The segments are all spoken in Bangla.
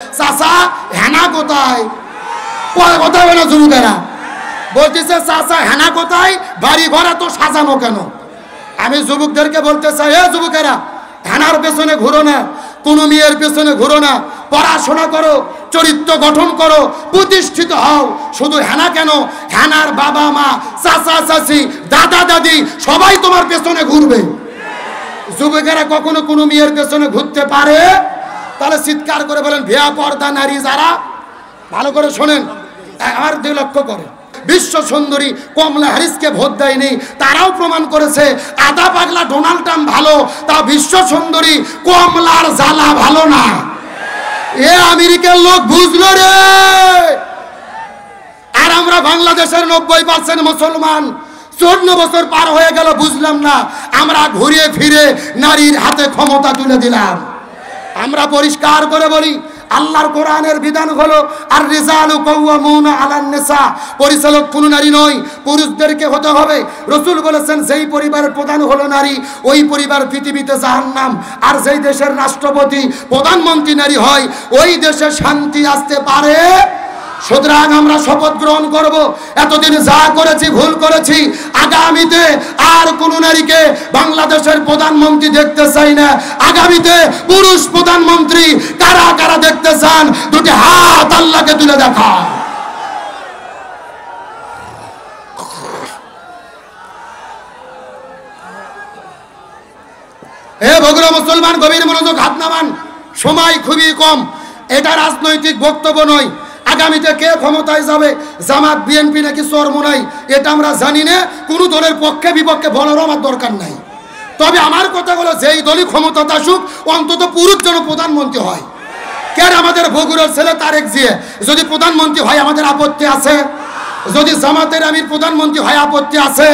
চাচা হেনা কোথায়? কোথায় না যুবকেরা বলতেছে চাচা হেনা কোথায়, বাড়ি ঘর তো সাজানো কেন? আমি যুবকদেরকে বলতে চাই, এ যুবকেরা, হেনার পেছনে ঘুরো না, কোনো মেয়ের পেছনে ঘুরো না, পড়াশোনা করো, চরিত্র গঠন করো, প্রতিষ্ঠিত হও। শুধু হেনা কেন, হেনার বাবা মা, চাচা চাচি, দাদা দাদি সবাই তোমার পেছনে ঘুরবে। যুবকেরা কখনো কোনো মেয়ের পেছনে ঘুরতে পারে? তাহলে চিৎকার করে বলেন ভিয়া পর্দা নারী যারা, ভালো করে শোনেন, আমার দুই লক্ষ্য করে। বিশ্ব সুন্দরী কমলা হ্যারিসকে ভোট দেয়নি, তারাও প্রমাণ করেছে আদা পাগলা ডোনাল্ড ট্রাম্প ভালো, তা বিশ্ব সুন্দরী কমলার জ্বালা ভালো না। এ আমেরিকার লোক বুঝলো রে। আর আমরা বাংলাদেশের 90% মুসলমান, 14 বছর পার হয়ে গেল বুঝলাম না, আমরা ঘুরিয়ে ফিরে নারীর হাতে ক্ষমতা তুলে দিলাম। আমরা পরিষ্কার করে বলি, আল্লাহর কোরআনের বিধান হলো আর রিজালু কাওয়ামুনা আলান নিসা, পরিচালক কোন নারী নয়, পুরুষদেরকে হতে হবে। রাসূল বলেছেন যেই পরিবারের প্রধান হলো নারী, ওই পরিবার পৃথিবীতে জাহান্নাম। আর যেই দেশের রাষ্ট্রপতি প্রধানমন্ত্রী নারী হয়, ওই দেশে শান্তি আসতে পারে। সুতরাং আমরা শপথ গ্রহণ করব, এতদিন যা করেছি ভুল করেছি, আগামীতে আর কোন নারীকে বাংলাদেশের প্রধানমন্ত্রী দেখতে চাই না। আগামীতে পুরুষ প্রধানমন্ত্রী কারা কারা দেখতে চান, দুটি হাত আল্লাহকে তুলে দেখা। হে বগুড়া মুসলমান, গভীর মনোযোগ, হাত নামান, সময় খুবই কম। এটা রাজনৈতিক বক্তব্য নয়। আগামীতে কে ক্ষমতায় যাবে, জামাত বিএনপি নাকি চরমোনাই, এটা আমরা জানি না। কোনো দলের পক্ষে বিপক্ষে বলারও আমার দরকার নাই। তবে আমার কথা হলো, যেই দলই ক্ষমতাতে আসুক, অন্তত পুরুষ যেন প্রধানমন্ত্রী হয়। কেন আমাদের বগুড়ার ছেলে তারেক জিয়া যদি প্রধানমন্ত্রী হয় আমাদের আপত্তি আছে? যদি জামাতের আমির প্রধানমন্ত্রী হয় আপত্তি আছে?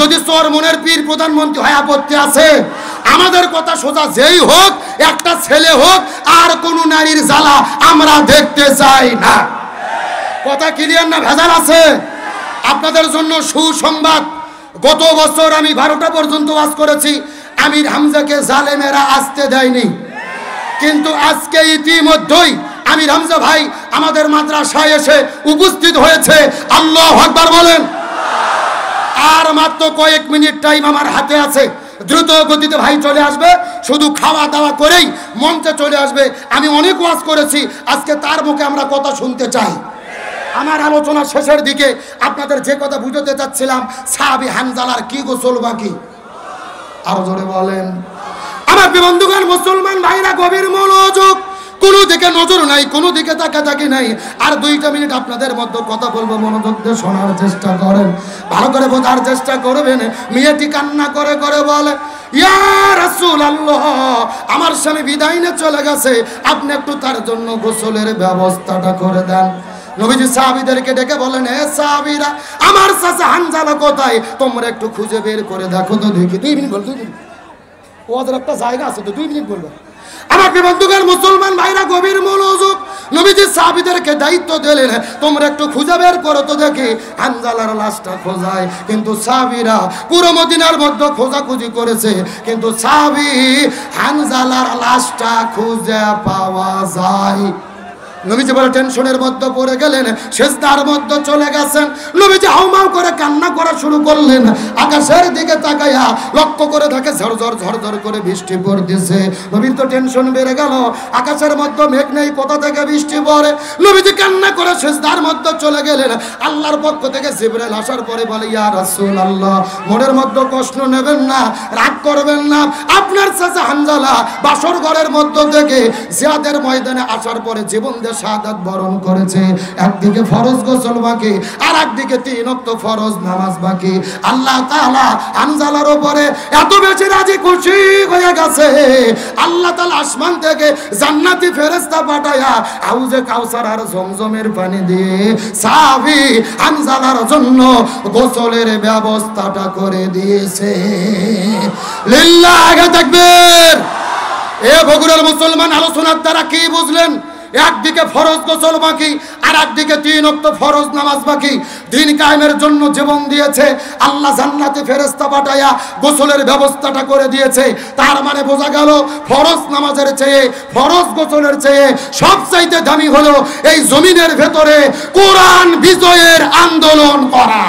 যদি চরমনের পীর প্রধানমন্ত্রী হয় আপত্তি আছে? আমাদের কথা সোজা, যেই হোক, একটা ছেলে হোক, আর কোন নারীর জ্বালা আমরা দেখতে চাই না। কথা ক্লিয়ার না ভেজাল আছে? আপনাদের জন্য সুসংবাদ, গত বছর আমি 12টা পর্যন্ত ওয়াজ করেছি, আমির হামজাকে জালেমেরা আসতে দেয়নি। কিন্তু আজকে ইতিমধ্যেই আমির হামজা ভাই আমাদের মাদ্রাসায় এসে উপস্থিত হয়েছে। আল্লাহু আকবার বলেন। আর মাত্র কয়েক মিনিট টাইম আমার হাতে আছে, দ্রুত গতিতে ভাই চলে আসবে, শুধু খাওয়া দাওয়া করেই মঞ্চে চলে আসবে। আমি অনেক ওয়াজ করেছি, আজকে তার মুখে আমরা কথা শুনতে চাই। আমার আলোচনা শেষের দিকে আপনাদের যে কথা বুঝাতে চাচ্ছিলাম, সাহাবী হানজালার কি গোসল বাকি, আরো জোরে বলেন। আমার বন্ধুগণ, মুসলমান ভাইরা, গভীর মনোযোগ, কোনো দিকে নজর নাই, কোনো দিকে তাকাতাকি নাই। আর 2টা মিনিট আপনাদের মধ্যে কথা বলবো, মনোযোগ দিয়ে শোনার চেষ্টা করেন, ভালো করে বোঝার চেষ্টা করবেন। মেয়েটি কান্না করে করে বলে, ইয়া রাসূলুল্লাহ, আমার স্বামী বিদায় নিয়ে চলে গেছে, আপনি একটু তার জন্য গোসলের ব্যবস্থাটা করে দেন। নবীজি সাহাবীদেরকে ডেকে বলেন, হে সাহাবীরা, আমার চাচা হানজালা কোথায়, তোমরা একটু খুঁজে বের করে দেখো তো দেখি। 2 মিনিট বল, 2 মিনিট, ওদের একটা জায়গা আছে তো, 2 মিনিট বলবো। আমার বন্ধুগণ, মুসলমান ভাইরা, গভীর মনোযোগ, নবীজি সাহাবীদেরকে দায়িত্ব দিলেন, তোমরা একটু খুঁজে বের করো তো দেখি হানজালার লাশটা খোঁজায়। কিন্তু সাহাবীরা পুরো মদিনার মধ্যে খোঁজাখুঁজি করেছে, কিন্তু সাহাবী হানজালার লাশটা খুঁজে পাওয়া যায়। নবীজি বলে টেনশনের মধ্যে পড়ে গেলেন, সেজদার মধ্যে চলে গেছেন। নবীজি হাউমাউ করে কান্না করা শুরু করলেন। আকাশের দিকে তাকায়া লক্ষ্য করে দেখে ঝরঝর ঝরঝর করে বৃষ্টি পড়তেছে। নবীর তো টেনশন বেড়ে গেল, আকাশের মধ্যে মেঘ নেই, কোথা থেকে বৃষ্টি পড়ে। নবীজি কান্না করে সেজদার মধ্যে চলে গেলেন। আল্লাহর পক্ষ থেকে জিবরাইল আসার পরে বলে, ইয়া রাসূলুল্লাহ, মনের মধ্যে কষ্ট নেবেন না, রাগ করবেন না, আপনার চাচা হানজালা বাসর ঘরের মধ্যে থেকে জিহাদের ময়দানে আসার পরে জীবন শাহাদাত বরণ করেছে। একদিকে ফরজ গোসল বাকি, আর একদিকে 3 ওয়াক্ত ফরজ নামাজ বাকি। আল্লাহ তাআলা হানজালার উপরে এত বেশি রাজি খুশি হয়ে গেছে, আল্লাহ তাআলা আসমান থেকে জান্নাতি ফেরেশতা পাঠায়া হাউজে কাউসার আর জমজমের পানি দিয়ে সাহাবী হানজালার জন্য গোসলের ব্যবস্থাটা করে দিয়েছে। লিল্লাহি তাকবীর। এ বগুড়ার মুসলমান, আলোচনার দ্বারা কি বুঝলেন? একদিকে ফরজ গোসল বাকি আর একদিকে 3 ওয়াক্ত ফরজ নামাজ বাকি। দিন কায়েমের জন্য জীবন দিয়েছে আল্লাহ, জান্নাতে ফেরেশতা পাঠায়া গোসলের ব্যবস্থাটা করে দিয়েছে। তার মানে বোঝা গেল ফরজ নামাজের চেয়ে, ফরজ গোসলের চেয়ে সবচাইতে দামি হলো এই জমিনের ভেতরে কোরআন বিজয়ের আন্দোলন করা।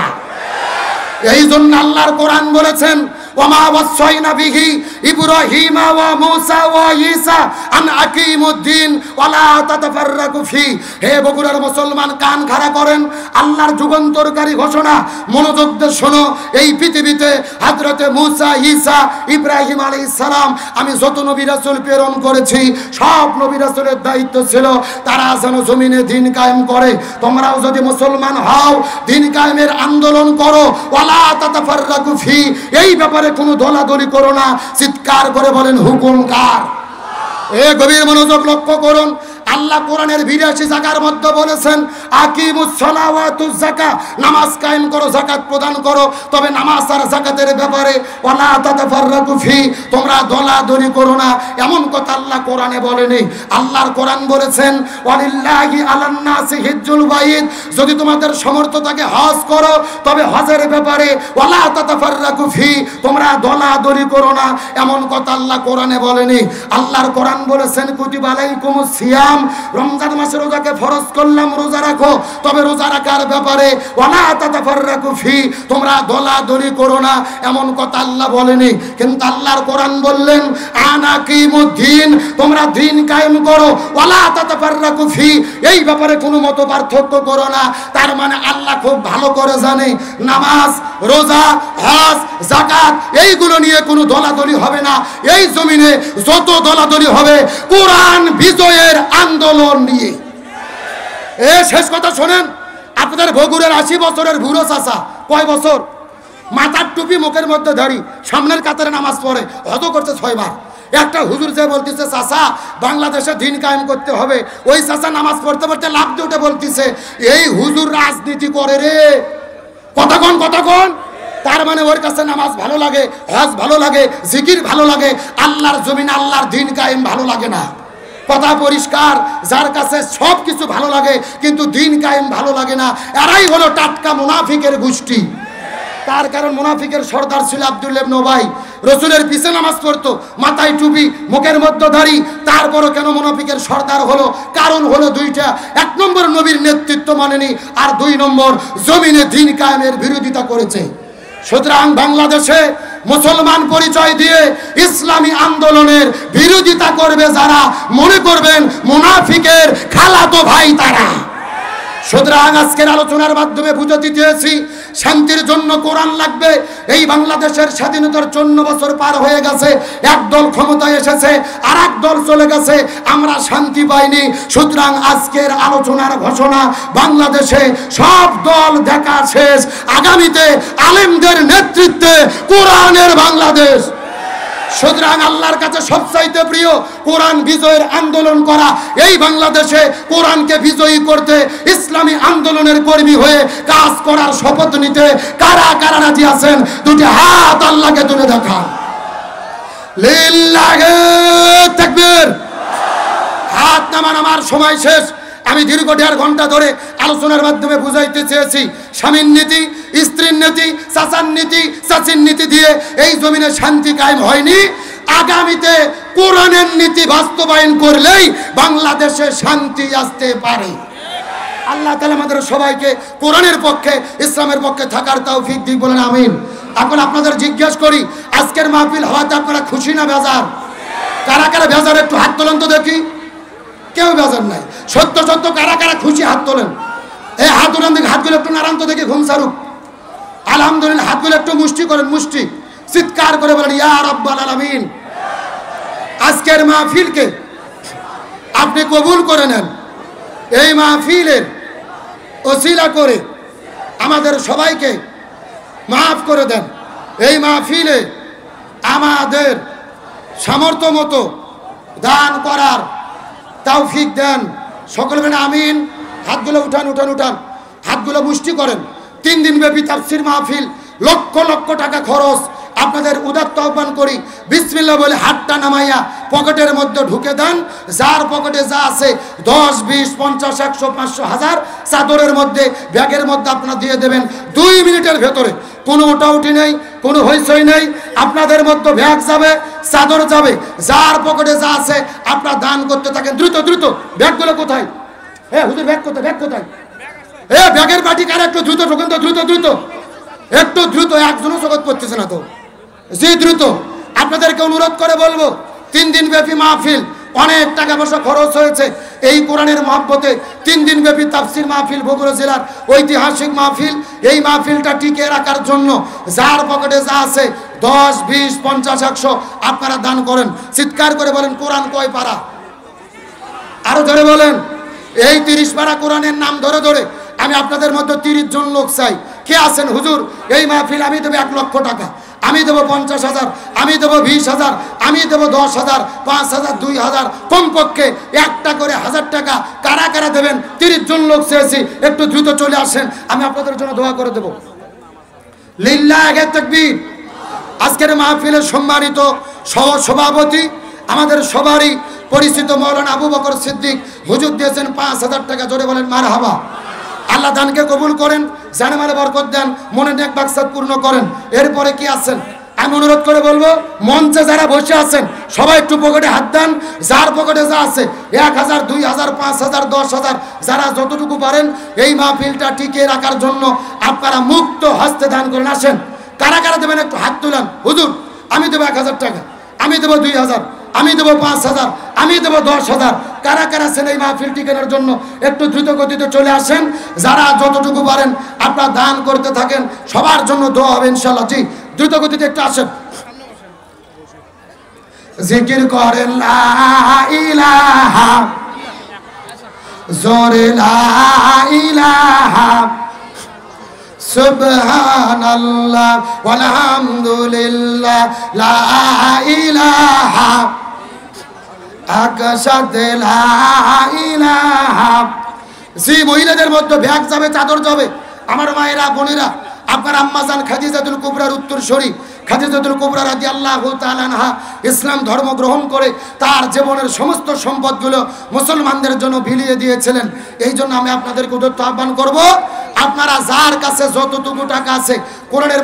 এই জন্য আল্লাহর কোরআন বলেছেন, ওয়ামা ওয়াসাইনা বিহি ইব্রাহিমা ওয়া মূসা ওয়া ঈসা আন আকিমুদ্দিন ওয়ালা তাতাফাররাকু ফি। হে বগুড়ার মুসলমান, কান খাড়া করেন, আল্লাহর যুগান্তরকারী ঘোষণা মনোযোগ দিয়ে শোনো। এই পৃথিবীতে হযরতে মূসা, ঈসা, ইব্রাহিম আলাইহিস সালাম, আমি যত নবী রাসূল প্রেরণ করেছি সব নবী রাসূলের দায়িত্ব ছিল তারা যেন জমিনে দিন কায়েম করে। তোমরাও যদি মুসলমান হও, দিন কায়েমের আন্দোলন করো, ওয়ালা তাতাফাররাকু ফি, এই ব্যাপারে কোনো দলাদলি করো না। চিৎকার করে বলেন হুকুম কার? এ গভীর মনোযোগ লক্ষ্য করুন। আল্লাহ কোরআনের 82 জায়গার মধ্যে বলেছেন, আকিমুস সালাওয়াতুজ যাকাত, নামাজ কায়েম করো, যাকাত প্রদান করো। তবে নামাজ আর যাকাতের ব্যাপারে ওয়ালা তাতাফাররাকু ফি, তোমরা দলাদলি করো না, এমন কথা আল্লাহ কোরআনে বলেনি। আল্লাহর কোরআন বলেছেন, ওয়ালিল্লাহি আলান নাসি হিজ্জুল বাইত, যদি তোমাদের সামর্থ্য থাকে হজ করো, তবে হজের ব্যাপারে ওয়ালা তাতাফাররাকু ফি, তোমরা দলাদলি করো না, এমন কথা আল্লাহ কোরআনে বলেনি। আল্লাহর কোরআন বলেছেন, কুতিবা আলাইকুমুস সিয়াম, রমজান মাসে রোজাকে ফরজ করলাম, রোজা রাখো, তবে রোজা রাখার ব্যাপারে ওয়ালা তাতাফাররাকু ফি, তোমরা দলাদলি করো না, এমন কথা আল্লাহ বলেনি। কিন্তু আল্লাহর কোরআন বললেন, আনাকিমুদ্দিন, তোমরা দিন কায়েম করো, ওয়ালা তাতাফাররাকু ফি, এই ব্যাপারে কোনো মত পার্থক্য করো না। তার মানে আল্লাহ খুব ভালো করে জানে নামাজ, রোজা, হজ, যাকাত এইগুলো নিয়ে কোনো দলাদলি হবে না। এই জমিনে যত দলাদলি হবে কোরআন বিজয়ের আন্দোলন নিয়ে। এ শেষ কথা শোনেন, আপনাদের বগুড়ার 80 বছরের বুড়ো চাচা, কয় বছর, মাথার টুপি, মুখের মধ্যে দাড়ি, সামনের কাতারে নামাজ পড়ে, হজ করছে 6 বার। একটা হুজুর যে বলতেছে, চাচা বাংলাদেশে দিন কায়েম করতে হবে, ওই চাচা নামাজ পড়তে পড়তে লাফ দিয়ে উঠে বলতেছে, এই হুজুর রাজনীতি করে রে। কতক্ষণ কতক্ষণ, তার মানে ওর কাছে নামাজ ভালো লাগে, হজ ভালো লাগে, জিকির ভালো লাগে, আল্লাহর জমিন, আল্লাহর দিন কায়েম ভালো লাগে না। কথা পরিষ্কার, যার কাছে সব কিছু ভালো লাগে কিন্তু দিন কায়েম ভালো লাগে না, এরাই হলো টাটকা মুনাফিকের গোষ্ঠী। তার কারণ মুনাফিকের সর্দার ছিল আব্দুল্লাহ ইবনে উবাই, রসুলের পিছে নামাজ পড়তো, মাথায় টুপি, মুখের মধ্যে দাড়ি। তারপরও কেন মুনাফিকের সর্দার হলো? কারণ হলো দুইটা, 1 নম্বর নবীর নেতৃত্ব মানেনি, আর 2 নম্বর জমিনে দিন কায়েমের বিরোধিতা করেছে। সুতরাং বাংলাদেশে মুসলমান পরিচয় দিয়ে ইসলামী আন্দোলনের বিরোধিতা করবে যারা, মনে করবেন মুনাফিকের খালাতো ভাই তারা। সুতরাং আজকের আলোচনার মাধ্যমে বুঝাতে চেয়েছি, শান্তির জন্য কোরআন লাগবে। এই বাংলাদেশের স্বাধীনতার 54 বছর পার হয়ে গেছে, একদল ক্ষমতায় এসেছে আর এক দল চলে গেছে, আমরা শান্তি পাইনি। সুতরাং আজকের আলোচনার ঘোষণা, বাংলাদেশে সব দল দেখা শেষ, আগামীতে আলেমদের নেতৃত্বে কোরআনের বাংলাদেশ। সুতরাং আল্লাহর কাছে সবচাইতে প্রিয় কোরআন বিজয়ের আন্দোলন করা। এই বাংলাদেশে কোরআনকে বিজয়ী করতে, ইসলামী আন্দোলনের কর্মী হয়ে কাজ করার শপথ নিতে কারা কারা রাজি আছেন? 2টি হাত আল্লাহকে তুলে দেখান। লিল্লাহি তাকবীর। হাত নামান, আমার সময় শেষ। আমি দীর্ঘ 1.5 ঘন্টা ধরে আলোচনার মাধ্যমে বুঝাইতে চেয়েছি, স্বামীর নীতি, স্ত্রীর নীতি, চাচার নীতি, চাচির নীতি দিয়ে এই জমিনে শান্তি কায়েম হয়নি। আগামীতে কোরআনের নীতি বাস্তবায়ন করলেই বাংলাদেশে শান্তি আসতে পারে। আল্লাহ তাআলা আমাদের সবাইকে কোরআনের পক্ষে, ইসলামের পক্ষে থাকার তৌফিক দিক, বলেন আমিন। এখন আপনাদের জিজ্ঞেস করি, আজকের মাহফিল হওয়াতে আপনারা খুশি না বেজার? কারা কারা বেজার একটু হাত তোলেন তো দেখি। কেউ বেজার নাই। সত্য সত্য কারা কারা খুশি হাত তোলেন? এই হাত তোলেন দেখি, হাতগুলো একটু নারায়ণ তো দেখি, ঘুম সারুক। আলহামদুলিল্লাহ, হাতগুলো একটু মুষ্টি করেন, মুষ্টি, চিৎকার করে বলেন ইয়া রাব্বাল আলামিন। আজকের মাহফিলকে আপনি কবুল করে নেন। এই মাহফিলের ওসিলা করে আমাদের সবাইকে মাফ করে দেন। এই মাহফিলে আমাদের সামর্থ্য মতো দান করার তৌফিক দেন। সকলে বলেন আমিন। হাতগুলো উঠান, উঠান, উঠান, হাতগুলো মুষ্টি করেন। 3 দিন ব্যাপী তাফসীর মাহফিল, লক্ষ লক্ষ টাকা খরচ। আপনাদের উদাত্ত আহ্বান করি, বিসমিল্লাহ বলে হাতটা নামাইয়া পকেটের মধ্যে ঢুকে দেন। যার পকেটে যা আছে 10, 20, 50, 100, 500, 1000 চাদরের মধ্যে, ব্যাগের মধ্যে আপনারা দিয়ে দেবেন। 2 মিনিটের ভেতরে কোনো ওটাউটি নেই, কোনো হইচই নেই। আপনাদের মধ্যে ব্যাগ যাবে, চাদর যাবে, যার পকেটে যা আছে আপনারা দান করতে থাকেন। দ্রুত দ্রুত ব্যাগগুলো কোথায়? হ্যাঁ হুজুর, ব্যাগ কোথায়? ব্যাগ কোথায়? ব্যাগের বাটি কার? একটু দ্রুত ঢোকেন তো, দ্রুত দ্রুত, একটু দ্রুত। একজনও জগৎ করতেছে না তো, জি দ্রুত। আপনাদেরকে অনুরোধ করে বলবো, 3 দিন ব্যাপী মাহফিল, অনেক টাকা পয়সা খরচ হয়েছে এই কোরআনের মহব্বতে। 3 দিন ব্যাপী তাফসির মাহফিল, বগুড়া জেলার ঐতিহাসিক মাহফিল। এই মাহফিলটা টিকে রাখার জন্য যার পকেটে যা আছে 10, 20, 50, 100 আপনারা দান করেন। চিৎকার করে বলেন, কোরআন কয় পারা? আরো ধরে বলেন। এই 30 পারা কোরআনের নাম ধরে ধরে আমি আপনাদের মধ্যে 30 জন লোক চাই। কে আছেন? হুজুর এই মাহফিল আমি দেবো 1 লক্ষ টাকা, আমি দেবো 50,000, আমি দেবো 20,000, আমি দেবো 10,000, 5,000, 2,000, কমপক্ষে একটা করে 1000 টাকা। কারা কারা দেবেন? 30 জন লোক চেয়েছি, একটু দ্রুত চলে আসেন, আমি আপনাদের জন্য দোয়া করে দেবো। লিল্লাহি তাকবীর। আজকের মাহফিলের সম্মানিত সভাপতি, আমাদের সবারই পরিচিত মাওলানা আবু বকর সিদ্দিক হুজুর দিয়েছেন 5,000 টাকা। জোরে বলেন মারহাবা। আল্লাহ দানকে কবুল করেন, জানে মালে বরকত দেন, মনে নেক মাকসাদ পূর্ণ করেন। এরপরে কি আছেন? আমি অনুরোধ করে বলবো, মঞ্চে যারা বসে আছেন সবাই একটু পকেটে হাত দেন। যার পকেটে যা আছে 1,000, 2,000, 5,000, 10,000, যারা যতটুকু পারেন এই মাহফিলটা টিকিয়ে রাখার জন্য আপনারা মুক্ত হস্তে দান করেন। আসেন, কারা কারা দেবেন একটু হাত তুলেন। হুজুর আমি দেবো 1,000 টাকা, আমি দেবো 2,000, আমি দেবো 5,000, আমি দেবো 10,000। কারা কারা আছেন এই মাহফিল টিকানোর জন্য একটু দ্রুত গতিতে চলে আসেন। যারা যতটুকু পারেন আপনারা দান করতে থাকেন, সবার জন্য দোয়া হবে ইনশাআল্লাহ। জি দ্রুত গতিতে একটু আসেন। জিকির করেন লা ইলাহা, জোরে লা ইলাহা, সুবহানাল্লাহ ওয়ালহামদুলিল্লাহ, লা ইলাহা আকসাদে লা ইলাহা। জি মহিলাদের মধ্যে ব্যাগ যাবে, চাদর যাবে। আমার মায়েরা, বোনেরা, আপনার আম্মাজান খাদিজাতুল কুবরার উত্তরসূরি খাদিজাতুল কুবরা রাদিয়াল্লাহু তাআলা আনহা ইসলাম ধর্ম গ্রহণ করে তার জীবনের সমস্ত সম্পদগুলো মুসলমানদের জন্য বিলিয়ে দিয়েছিলেন। এই জন্য আমি আপনাদেরকে উদ্যত আহ্বান করব, আপনারা যার কাছে যতটুকু টাকা আছে কোরআনের